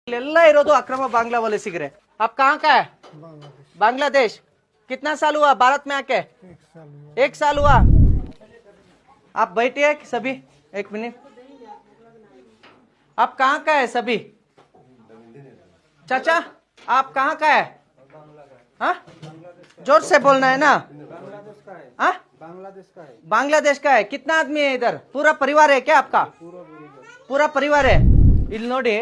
इल्लेल्ला इरोದು अक्रम बांग्ला वलसिगरे। आप कहाँ का है? बांग्लादेश। कितना साल हुआ भारत में आके? 1 साल हुआ। आप बैठिए सभी, 1 मिनट। आप कहाँ का है सभी? चाचा आप कहाँ का है? हाँ, जोर से बोलना है ना। हाँ, बांग्लादेश का है। कितना आदमी है इधर? पूरा परिवार है क्या आपका? पूरा परिवार है। ಇಲ್ಲಿ ನೋಡಿ,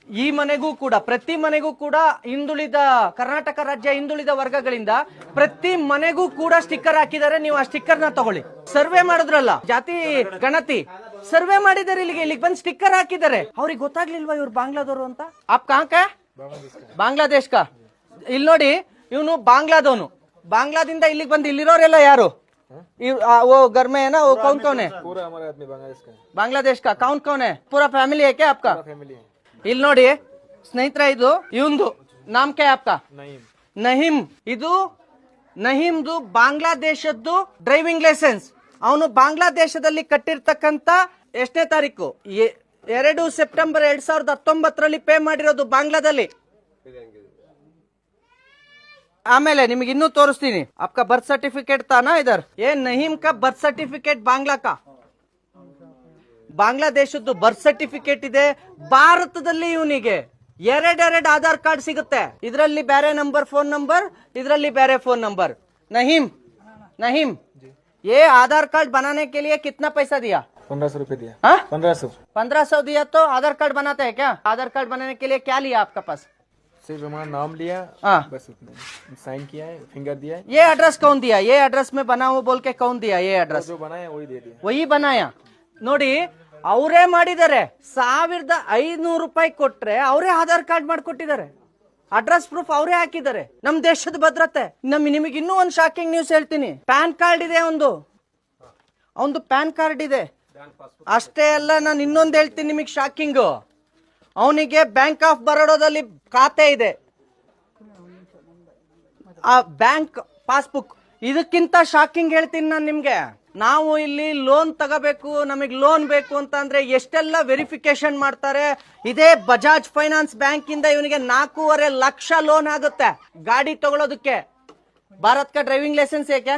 ಈ ಮನೆಗೂ ಕೂಡ, ಪ್ರತಿ ಮನೆಗೂ ಕೂಡ ಹಿಂದುಳಿದ ಕರ್ನಾಟಕ ರಾಜ್ಯ ಹಿಂದುಳಿದ ವರ್ಗಗಳಿಂದ ಪ್ರತಿ ಮನೆಗೂ ಕೂಡ ಸ್ಟಿಕ್ಕರ್ ಹಾಕಿದ್ದಾರೆ. ನೀವು ಆ ಸ್ಟಿಕ್ಕರ್ ನ ತಗೊಳ್ಳಿ. ಸರ್ವೆ ಮಾಡಿದ್ರಲ್ಲ, ಜಾತಿ ಗಣತಿ ಸರ್ವೆ ಮಾಡಿದ್ದಾರೆ, ಇಲ್ಲಿಗೆ ಬಂದು ಸ್ಟಿಕ್ಕರ್ ಹಾಕಿದ್ದಾರೆ. ಅವ್ರಿಗೆ ಗೊತ್ತಾಗ್ಲಿಲ್ವಾ ಇವ್ರು ಬಾಂಗ್ಲಾದವರು ಅಂತ? ಆಪ್ ಕಾಂಕ ಬಾಂಗ್ಲಾದೇಶ್ ಕಾ. ಇಲ್ಲಿ ನೋಡಿ, ಇವನು ಬಾಂಗ್ಲಾದವನು. ಬಾಂಗ್ಲಾದಿಂದ ಇಲ್ಲಿಗೆ ಬಂದು ಇಲ್ಲಿರೋರೆಲ್ಲ ಯಾರು? वो घर में है ना, वो कौन कौन है? पूरा हमारा आदमी बांग्लादेश का कौन कौन है? पूरा फैमिली है क्या आपका? फैमिली है। ಇಲ್ಲಿ ನೋಡಿ ಸ್ನೇಹಿತರೆ, ಇದು ಇವಂದು ನಾಮ್ ಕ್ಯಾ ಆಪ್ಕಾ? ನಹೀಮ್. ಇದು ನಹೀಮ್ದು ಬಾಂಗ್ಲಾದೇಶದ್ದು ಡ್ರೈವಿಂಗ್ ಲೈಸೆನ್ಸ್. ಅವನು ಬಾಂಗ್ಲಾದೇಶದಲ್ಲಿ ಕಟ್ಟಿರ್ತಕ್ಕಂತ ಎಷ್ಟನೇ ತಾರೀಕು? 2 ಸೆಪ್ಟೆಂಬರ್ 2019 ಪೇ ಮಾಡಿರೋದು ಬಾಂಗ್ಲಾದಲ್ಲಿ. ಆಮೇಲೆ ನಿಮಗೆ ಇನ್ನೂ ತೋರಿಸ್ತೀನಿ. आपका बर्थ सर्टिफिकेट था ना इधर? ये नहीम का बर्थ सर्टिफिकेट बांग्ला का, ಬಾಂಗ್ಲಾದೇಶದ್ದು ಬರ್ತ್ ಸರ್ಟಿಫಿಕೇಟ್ ಇದೆ. ಭಾರತದಲ್ಲಿ ಇವನಿಗೆ 2 ಆಧಾರ್ ಕಾರ್ಡ್ ಸಿಗುತ್ತೆ. ಇದರಲ್ಲಿ ಬೇರೆ ನಂಬರ್ ಫೋನ್ ನಂಬರ್, ಇದರಲ್ಲಿ ಬೇರೆ ಫೋನ್ ನಂಬರ್. नहीम ये आधार कार्ड बनाने के लिए कितना पैसा दिया? 1500 रुपए दिया। 1500 दिया तो आधार कार्ड बनाते हैं क्या? आधार कार्ड बनाने के लिए क्या लिया आपका पास? सिर्फ हमारा नाम लिया, बस उतना। साइन किया है, फिंगर दिया है। ये एड्रेस कौन दिया? ये एड्रेस में बना हुआ बोल के कौन दिया? ये एड्रेस जो बनाया वही दे दिया। वही बनाया ನೋಡಿ. ಅವರೇ ಮಾಡಿದ್ದಾರೆ. 1500 ರೂಪಾಯಿ ಕೊಟ್ರೆ ಅವರೇ ಆಧಾರ್ ಕಾರ್ಡ್ ಮಾಡ್ಕೊಟ್ಟಿದ್ದಾರೆ. ಅಡ್ರೆಸ್ ಪ್ರೂಫ್ ಅವರೇ ಹಾಕಿದ್ದಾರೆ. ನಮ್ ದೇಶದ ಭದ್ರತೆ. ನಿಮಗೆ ಇನ್ನೂ ಒಂದು ಶಾಕಿಂಗ್ ನ್ಯೂಸ್ ಹೇಳ್ತೀನಿ. ಪ್ಯಾನ್ ಕಾರ್ಡ್ ಇದೆ ಒಂದು ಪ್ಯಾನ್ ಕಾರ್ಡ್ ಇದೆ. ಅಷ್ಟೇ ಅಲ್ಲ, ನಾನು ಇನ್ನೊಂದು ಹೇಳ್ತೀನಿ ನಿಮಗೆ ಶಾಕಿಂಗ್. ಅವನಿಗೆ ಬ್ಯಾಂಕ್ ಆಫ್ ಬರೋಡಾದಲ್ಲಿ ಖಾತೆ ಇದೆ, ಆ ಬ್ಯಾಂಕ್ ಪಾಸ್ಬುಕ್. ಇದಕ್ಕಿಂತ ಶಾಕಿಂಗ್ ಹೇಳ್ತೀನಿ ನಾನು ನಿಮ್ಗೆ. ನಾವು ಇಲ್ಲಿ ಲೋನ್ ತಗೋಬೇಕು, ನಮಗೆ ಲೋನ್ ಬೇಕು ಅಂತ ಅಂದ್ರೆ ಎಷ್ಟೆಲ್ಲ ವೆರಿಫಿಕೇಶನ್ ಮಾಡ್ತಾರೆ. ಇದೇ ಬಜಾಜ್ ಫೈನಾನ್ಸ್ ಬ್ಯಾಂಕ್ ಇಂದ ಇವನಿಗೆ 4.5 ಲಕ್ಷ ಲೋನ್ ಆಗುತ್ತೆ ಗಾಡಿ ತಗೊಳ್ಳೋದಕ್ಕೆ. ಭಾರತ್ का ड्राइविंग लाइसेंस है क्या?